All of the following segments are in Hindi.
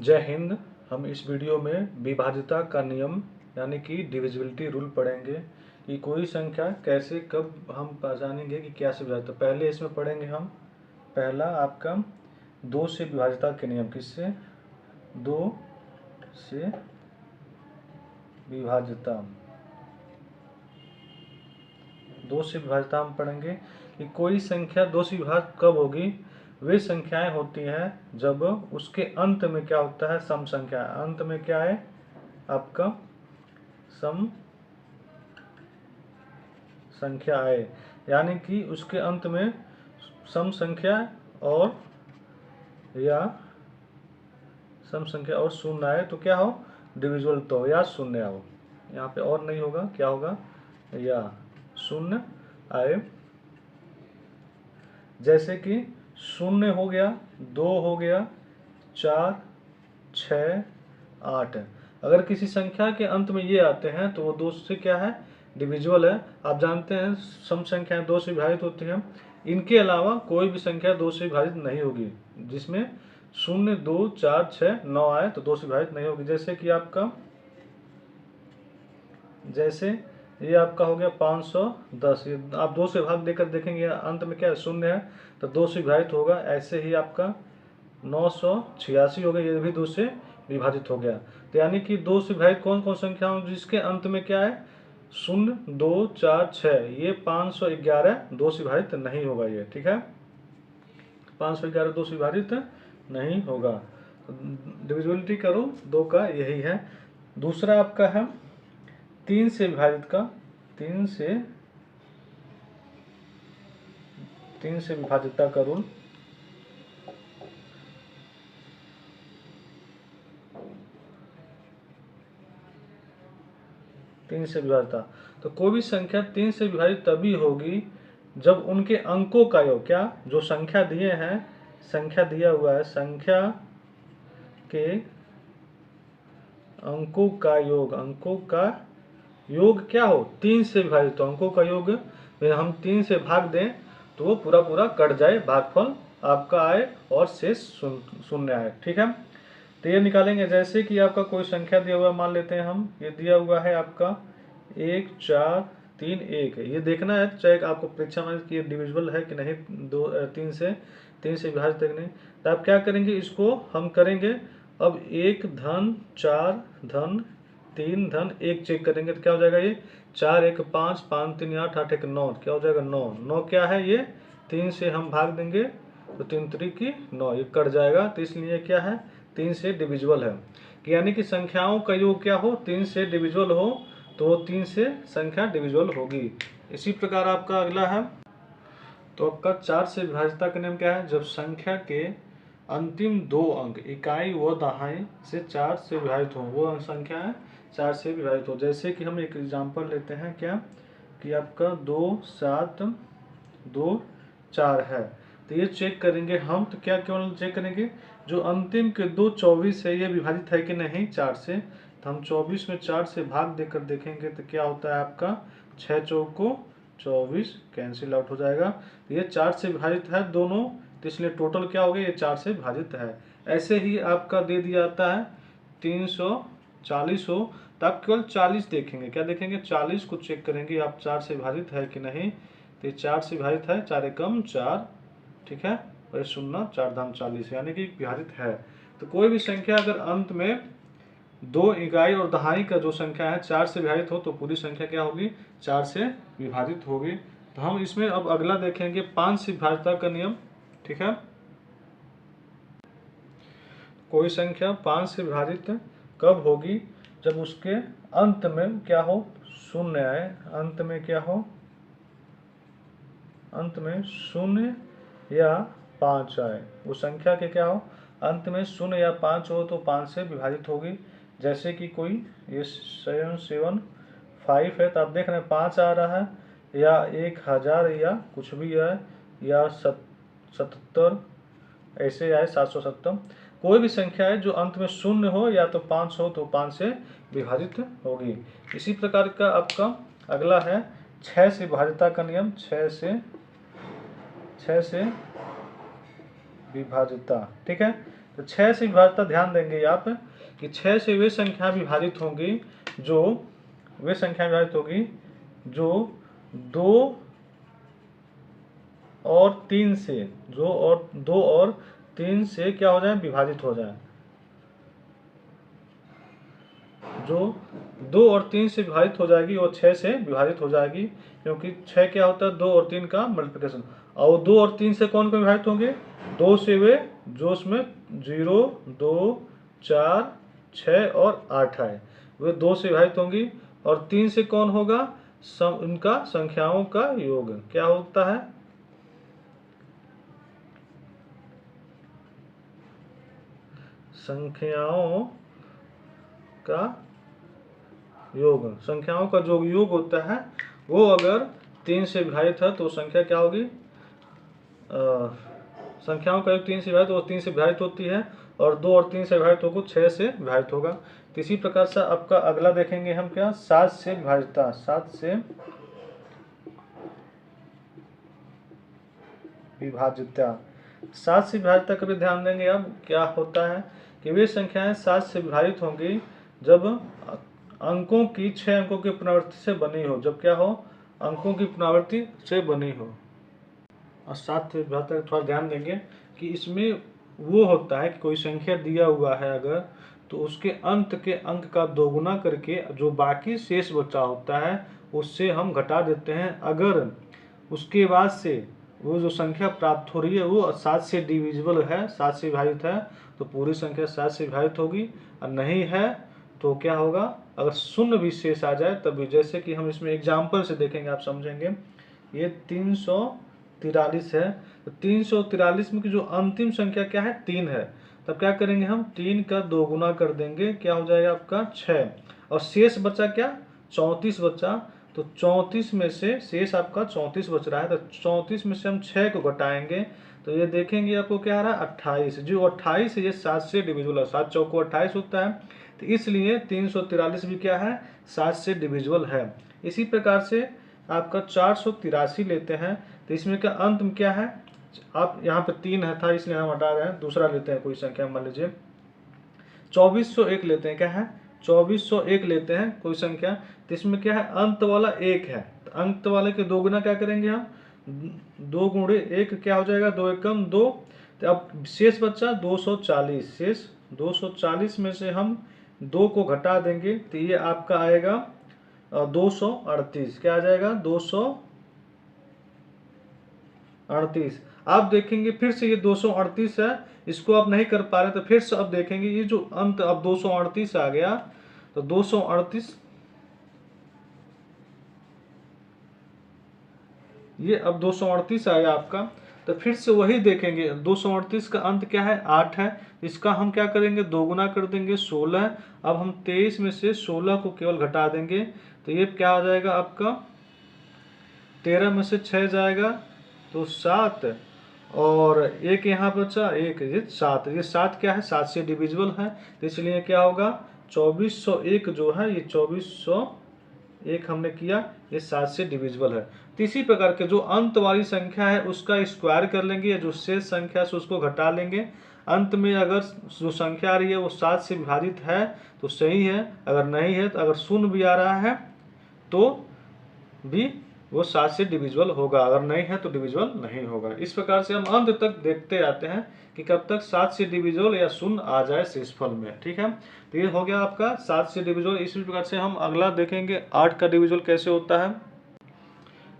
जय हिंद। हम इस वीडियो में विभाज्यता का नियम यानी कि डिविजिबिलिटी रूल पढ़ेंगे कि कोई संख्या कैसे कब हम पहचानेंगे कि क्या से विभाजित। पहले इसमें पढ़ेंगे हम पहला आपका 2 से विभाज्यता के नियम। किससे? 2 से विभाज्यता। 2 से विभाज्यता हम पढ़ेंगे कि कोई संख्या 2 से विभाजित कब होगी। वे संख्याएं होती हैं जब उसके अंत में क्या होता है, सम संख्या। अंत में क्या है आपका, सम संख्या आए, यानी कि उसके अंत में सम संख्या और या सम संख्या और शून्य आए तो क्या हो, डिविजिबल तो हो या शून्य हो। यहाँ पे और नहीं होगा, क्या होगा, या शून्य आए। जैसे कि 0 हो गया, 2 हो गया, 4, 6, 8। अगर किसी संख्या के अंत में ये आते हैं तो वो 2 से क्या है, डिविजिबल है। आप जानते हैं सम संख्याएं 2 से विभाजित होती हैं। इनके अलावा कोई भी संख्या 2 से विभाजित नहीं होगी। जिसमें 0, 2, 4, 6, 9 आए तो 2 से विभाजित नहीं होगी। जैसे ये आपका हो गया 510। ये आप 2 से भाग देकर देखेंगे अंत में क्या है, शून्य है तो 2 से विभाजित होगा। ऐसे ही आपका 986 हो गया, ये भी 2 से विभाजित हो गया। तो यानी कि 2 से विभाजित कौन कौन संख्या हो जिसके अंत में क्या है, 0, 2, 4, 6। ये 511 2 से विभाजित नहीं होगा ये, ठीक है। 511 2 से विभाजित नहीं होगा। डिविजिबिलिटी करो 2 का यही है। दूसरा आपका है 3 से विभाजित का। 3 से विभाजितता का रूल। तीन से विभाजितता, तो कोई भी संख्या 3 से विभाजित तभी होगी जब उनके अंकों का योग, क्या जो संख्या दिए हैं, संख्या दिया हुआ है, संख्या के अंकों का योग क्या हो, 3 से विभाजित। तो अंकों का योग हम 3 से भाग दें तो वो पूरा पूरा कट जाए, भागफल आपका आए और शेष शून्य आए, ठीक है। तो ये निकालेंगे। जैसे कि आपका कोई संख्या दिया हुआ, मान लेते हैं हम, ये दिया हुआ है आपका 1, 4, 3, 1। ये देखना है चाहे आपको परीक्षा में कि डिविजिबल है कि नहीं, 3 से विभाजित है कि नहीं। तो आप क्या करेंगे, इसको हम करेंगे अब 1 धन 4 धन 3 धन 1 चेक करेंगे तो क्या हो जाएगा, ये 4, 1, 5, 5, 3, 8, 8, 1, 9। क्या हो जाएगा, 9। 9 क्या है, ये 3 से हम भाग देंगे तो 3 3 की 9, ये कट जाएगा। तो इसलिए क्या है, 3 से डिविजिबल है। यानी कि संख्याओं का योग क्या हो, 3 से डिविजिबल हो तो 3 से संख्या डिविजिबल होगी। इसी प्रकार आपका अगला है, तो आपका 4 से विभाज्यता का नियम क्या है, जब संख्या के अंतिम 2 अंक इकाई व दहाई से 4 से विभाजित हो, वो संख्या है 4 से विभाजित हो। जैसे कि हम एक एग्जांपल लेते हैं, क्या कि आपका 2, 7, 2, 4 है। तो ये चेक करेंगे हम, तो क्या केवल चेक करेंगे जो अंतिम के 2 24 है, ये विभाजित है कि नहीं 4 से। तो हम 24 में 4 से भाग देकर देखेंगे तो क्या होता है आपका 6 चौको 24, कैंसिल आउट हो जाएगा। तो ये 4 से विभाजित है दोनों, तो इसलिए टोटल क्या हो गया, ये 4 से विभाजित है। ऐसे ही आपका दे दिया जाता है 340 हो, तो आप केवल 40 देखेंगे। क्या देखेंगे, 40 को चेक करेंगे आप 4 से विभाजित है कि नहीं। तो 4 से विभाजित है, 4 एकम 4, ठीक है, और 0 4 धाम 40, यानी कि विभाजित है। तो कोई भी संख्या अगर अंत में 2 इकाई और दहाई का जो संख्या है 4 से विभाजित हो तो पूरी संख्या क्या होगी, 4 से विभाजित होगी। तो हम इसमें अब अगला देखेंगे 5 से विभाज्यता का नियम, ठीक है। कोई संख्या 5 से विभाजित कब होगी, जब उसके अंत में क्या हो, शून्य आए। अंत में क्या हो, अंत में 0 या 5 आए। वो संख्या के क्या हो, अंत में 0 या 5 हो तो 5 से विभाजित होगी। जैसे कि कोई ये 775 है, तो आप देख रहे हैं 5 आ रहा है, या 1000 या कुछ भी है, या 77 ऐसे आए, 770। कोई भी संख्या है जो अंत में 0 हो या तो 5 हो तो 5 से विभाजित होगी। इसी प्रकार का आपका अगला है 6 से विभाज्यता का नियम। 6 से विभाज्यता, ठीक है। तो 6 से विभाज्यता ध्यान देंगे आप कि 6 से वे संख्या विभाजित होंगी जो जो 2 और 3 से जो और 2 और 3 से क्या हो जाए, विभाजित हो जाए। जो 2 और 3 से विभाजित हो जाएगी वो 6 से विभाजित हो जाएगी, क्योंकि 6 क्या होता है 2 और 3 का मल्टीप्लिकेशन। और 2 और 3 से कौन कौन विभाजित होंगे, 2 से वे जो उसमें 0, 2, 4, 6 और 8 है वे 2 से विभाजित होंगी। और 3 से कौन होगा, इनका संख्याओं का योग क्या होता है, संख्याओं का योग। संख्याओं का जो योग होता है वो अगर 3 से विभाजित है तो संख्या क्या होगी, संख्याओं का योग 3 से विभाजित, तो 3 से विभाजित होती है, और 2 और 3 से विभाजित होगा 6 से विभाजित होगा। तो इसी प्रकार से आपका अगला देखेंगे हम क्या, 7 से विभाजितता। 7 से विभाजितता, 7 से विभाजितता का भी ध्यान देंगे। अब क्या होता है कि वे संख्याएं 7 से विभाजित होंगी जब अंकों की 6 अंकों की पुनरावृत्ति से बनी हो। जब क्या हो, अंकों की पुनरावृत्ति से बनी हो। और 7 से विभाजितता थोड़ा ध्यान देंगे कि इसमें वो होता है कि कोई संख्या दिया हुआ है अगर, तो उसके अंत के अंक का दोगुना करके जो बाकी शेष बचा होता है उससे हम घटा देते हैं। अगर उसके बाद से वो जो संख्या प्राप्त हो रही है वो 7 से डिविजिबल है, 7 से विभाजित है, तो पूरी संख्या 7 से विभाजित होगी। और नहीं है तो क्या होगा, अगर शून्य भी शेष आ जाए तब भी, जैसे कि हम इसमें एग्जाम्पल से देखेंगे आप समझेंगे। ये 343 है, तो 343 में की जो अंतिम संख्या क्या है, 3 है। तब क्या करेंगे हम, 3 का दोगुना कर देंगे, क्या हो जाएगा आपका 6, और शेष बचा क्या, 34 बचा। तो 34 में से शेष आपका 34 बच रहा है, तो 34 में से हम 6 को घटाएंगे तो ये देखेंगे आपको क्या आ रहा है, 28। जो 28 है ये 7 से डिविजिबल है, 7 चौको 28 होता है, तो इसलिए 343 भी क्या है, 7 से डिविजिबल है। इसी प्रकार से आपका 483 लेते हैं, तो इसमें का अंत में क्या है, आप यहाँ पे 3 है था इसलिए हम हटा रहे हैं, दूसरा लेते हैं कोई संख्या, मान लीजिए 2401 लेते हैं, क्या है 2401 लेते हैं कोई संख्या, तो इसमें क्या है, अंत वाला 1 है, तो अंत वाले के दोगुना क्या करेंगे हम, 2 गुणे 1 क्या हो जाएगा, 2 एकम 2। तो अब शेष बच्चा 240, शेष 240 में से हम 2 को घटा देंगे तो ये आपका आएगा 238। क्या आ जाएगा, 238। आप देखेंगे फिर से ये 238 है, इसको आप नहीं कर पा रहे तो फिर से अब देखेंगे ये जो अंत अब 238 आ गया, तो 238 ये अब 238 आया आपका। तो फिर से वही देखेंगे, 238 का अंत क्या है, 8 है, इसका हम क्या करेंगे, दोगुना कर देंगे 16। अब हम 23 में से 16 को केवल घटा देंगे तो ये क्या आ जाएगा आपका, 13 में से 6 जाएगा तो 7, और एक यहाँ बचा, एक ये 7, ये 7 क्या है, 7 से डिविजिबल है, तो इसलिए क्या होगा 2401 जो है, ये 2401 हमने किया, ये 7 से डिविजिबल है। तो इसी प्रकार के जो अंत वाली संख्या है उसका स्क्वायर कर लेंगे, जो शेष संख्या से उसको घटा लेंगे। अंत में अगर जो संख्या आ रही है वो 7 से विभाजित है तो सही है, अगर नहीं है तो अगर शून्य भी आ रहा है तो भी वो 7 से डिविजिबल होगा, अगर नहीं है तो डिविजिबल नहीं होगा। इस प्रकार से हम अंत तक देखते आते हैं कि कब तक 7 से डिविजिबल या शून्य आ जाए शेषफल में, ठीक है। तो ये हो गया आपका 7 से डिविजिबल। इसी प्रकार से हम अगला देखेंगे 8 का डिविजिबल कैसे होता है।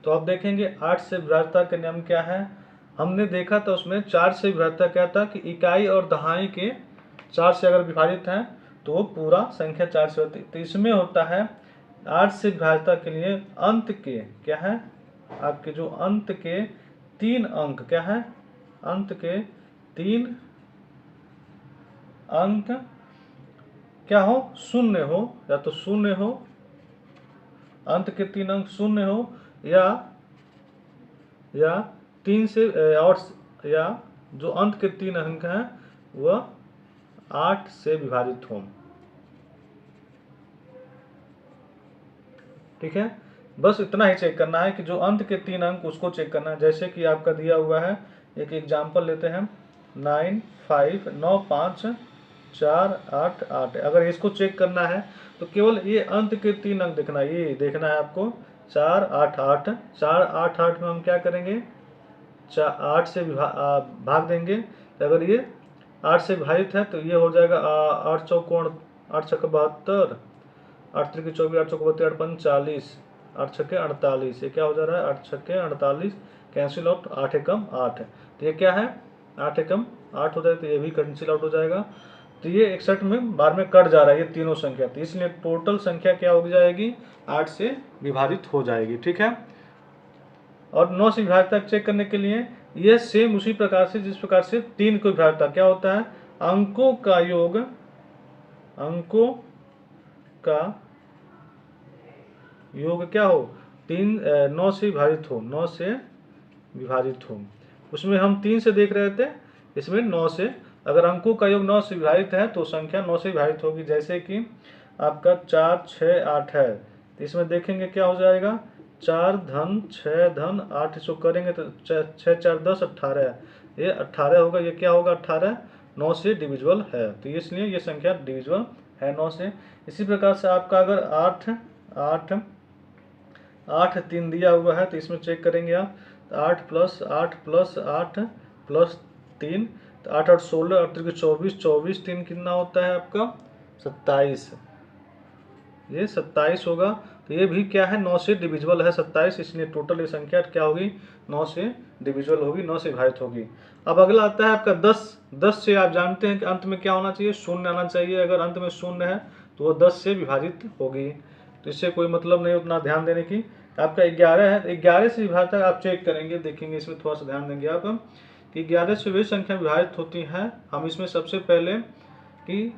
तो आप देखेंगे 8 से विभाज्यता के नियम क्या है, हमने देखा था उसमें 4 से विभाज्यता क्या था कि इकाई और दहाई के 4 से अगर विभाजित हैं तो पूरा संख्या 4 से होती है। तो इसमें होता है 8 से विभाज्यता के लिए अंत के क्या है, आपके जो अंत के 3 अंक क्या है, अंत के 3 अंक क्या हो, शून्य हो, या तो शून्य हो, अंत के 3 अंक शून्य हो, या 3 से और या जो अंत के 3 अंक हैं वह 8 से विभाजित हों, ठीक है। बस इतना ही चेक करना है कि जो अंत के 3 अंक उसको चेक करना है। जैसे कि आपका दिया हुआ है, एक एग्जाम्पल लेते हैं, 9 5 9 5 4 8 8। अगर इसको चेक करना है तो केवल ये अंत के 3 अंक देखना है, ये देखना है आपको 4 8 8। 4 8 8 में हम क्या करेंगे, 8 से भाग देंगे। तो अगर ये 8 से विभाजित है तो ये हो जाएगा 8 चौकोण 8 छक्के 72, 8 त्रिक 24, 8 चौको 32, 8 पंच 40, 8 छक्के 48। ये क्या हो जा रहा है, 8 छक्के 48 कैंसिल आउट, 8 एकम 8। तो ये क्या है, 8 एकम 8 हो जाएगा, तो ये भी कैंसिल आउट हो जाएगा। तो ये 61 में बार में कट जा रहा है ये तीनों संख्या, तो इसलिए टोटल संख्या क्या हो जाएगी, 8 से विभाजित हो जाएगी। ठीक है। और 9 से विभाज्यता चेक करने के लिए ये सेम उसी प्रकार से जिस प्रकार से 3 को विभाज्यता क्या होता है, अंकों का योग, अंकों का योग क्या हो, 9 से विभाजित हो, 9 से विभाजित हो। उसमें हम 3 से देख रहे थे, इसमें 9 से। अगर अंकों का योग 9 से विभाजित है तो संख्या 9 से विभाजित होगी। जैसे कि आपका 4 6 8 है, तो इसमें देखेंगे क्या हो जाएगा, 4 धन 6 धन 8, इसको करेंगे तो 6 4 10 18, ये 18 होगा। ये क्या होगा, 18 9 से डिविजिबल है, तो इसलिए ये संख्या डिविजिबल है 9 से। इसी प्रकार से आपका अगर 8 8 8 3 दिया हुआ है तो इसमें चेक करेंगे आप, 8 प्लस 8 प्लस 8 प्लस 3, तो 8 8 16, 8 3 24, 24 3 कितना होता है आपका 27, ये 27 होगा। तो ये भी क्या है, 9 से डिविजिबल है 27, इसलिए टोटल ये संख्या क्या होगी, 9 से डिविजिबल होगी, 9 से विभाजित होगी। अब अगला आता है आपका 10। 10 से आप जानते हैं कि अंत में क्या होना चाहिए, शून्य आना चाहिए। अगर अंत में शून्य है तो वो 10 से विभाजित होगी, तो इससे कोई मतलब नहीं उतना ध्यान देने की। आपका 11 है, 11 से विभाजित आप चेक करेंगे, देखेंगे इसमें थोड़ा सा ध्यान देंगे आप कि 11 से वे संख्या विभाजित होती हैं। हम इसमें सबसे पहले कि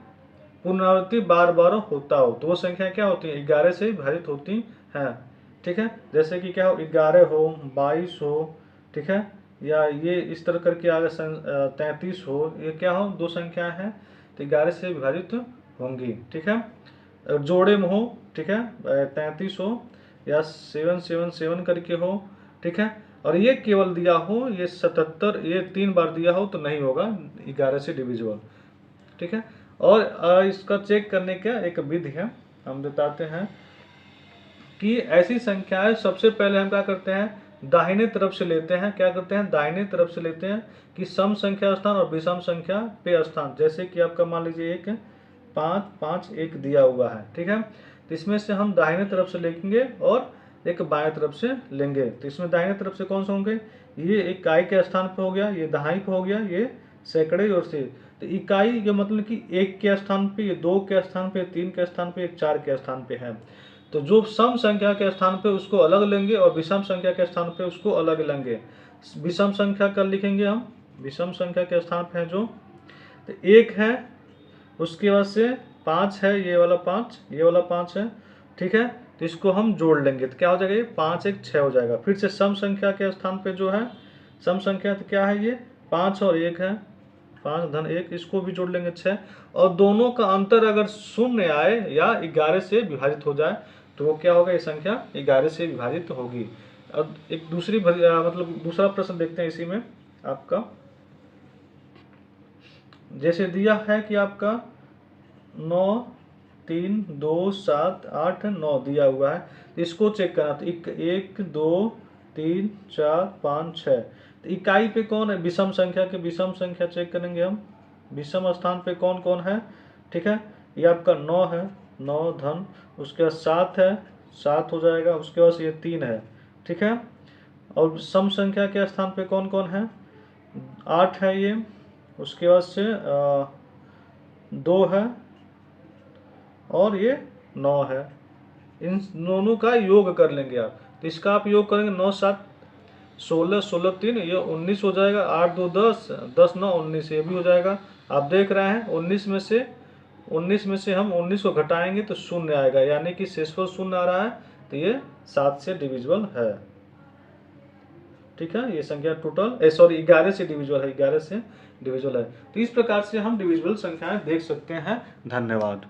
पुनरावृत्ति बार बार होता हो तो वो संख्या क्या होती है, 11 से विभाजित होती हैं। ठीक है। जैसे कि क्या हो, 11 हो, 22 हो, ठीक है, या ये इस तरह करके आगे 33 हो, ये क्या हो, दो संख्या है तो 11 से विभाजित होंगी। ठीक है। जोड़े में हो, ठीक है, 33 हो या 777 करके हो, ठीक है, और ये केवल दिया हो ये 77, ये 3 बार दिया हो तो नहीं होगा 11 से डिविजिबल। ठीक है। और इसका चेक करने का एक विधि है, हम बताते हैं कि ऐसी संख्याएं सबसे पहले हम क्या करते हैं, दाहिने तरफ से लेते हैं। क्या करते हैं, दाहिने तरफ से लेते हैं कि सम संख्या स्थान और विषम संख्या पे स्थान। जैसे कि आपका मान लीजिए एक 5 5 1 दिया हुआ है, ठीक है, तो इसमें से हम दाहिने तरफ से लेंगे और एक बाएं तरफ से लेंगे। तो इसमें दाहिने तरफ से कौन से होंगे, ये इकाई के स्थान पे हो गया, ये दहाई पे हो गया, ये सैकड़े और से। तो इकाई के मतलब कि 1 के स्थान पे, ये 2 के स्थान पे, 3 के स्थान पे, 4 के स्थान पे है। तो जो सम संख्या के स्थान पे उसको अलग लेंगे और विषम संख्या के स्थान पे उसको अलग लेंगे। विषम संख्या का लिखेंगे हम, विषम संख्या के स्थान पे है जो, तो 1 है, उसके बाद से 5 है, ये वाला 5, ये वाला 5 है, ठीक है, तो इसको हम जोड़ लेंगे तो क्या हो जाएगा, ये 5 1 6 हो जाएगा। फिर से सम संख्या के स्थान पे जो है सम संख्या तो क्या है, ये 5 और 1 है, 5 धन 1, इसको भी जोड़ लेंगे 6, और दोनों का अंतर अगर शून्य आए या 11 से विभाजित हो जाए तो वो क्या होगा, ये संख्या 11 से विभाजित होगी। अब एक दूसरी मतलब दूसरा प्रश्न देखते हैं इसी में आपका, जैसे दिया है कि आपका 9 3 2 7 8 9 दिया हुआ है, इसको चेक करना। तो 1 2 3 4 5 6, तो इकाई पे कौन है, विषम संख्या के विषम संख्या चेक करेंगे हम, विषम स्थान पे कौन कौन है, ठीक है, ये आपका 9 है, 9 धन, उसके बाद 7 है, 7 हो जाएगा, उसके बाद ये 3 है, ठीक है, और सम संख्या के स्थान पे कौन कौन है, 8 है ये, उसके बाद से 2 है और ये 9 है। इन दोनों का योग कर लेंगे आप, तो इसका आप योग करेंगे 9 7 16 16 3, ये 19 हो जाएगा, 8 2 10 10 9 19, ये भी हो जाएगा। आप देख रहे हैं 19 में से हम 19 को घटाएंगे तो शून्य आएगा, यानी कि शेषफल शून्य आ रहा है, तो ये 7 से डिविजिबल है। ठीक है, ये संख्या टोटल 11 से डिविजिबल है, 11 से डिविजिबल है। तो इस प्रकार से हम डिविजिबल संख्याएं देख सकते हैं। धन्यवाद।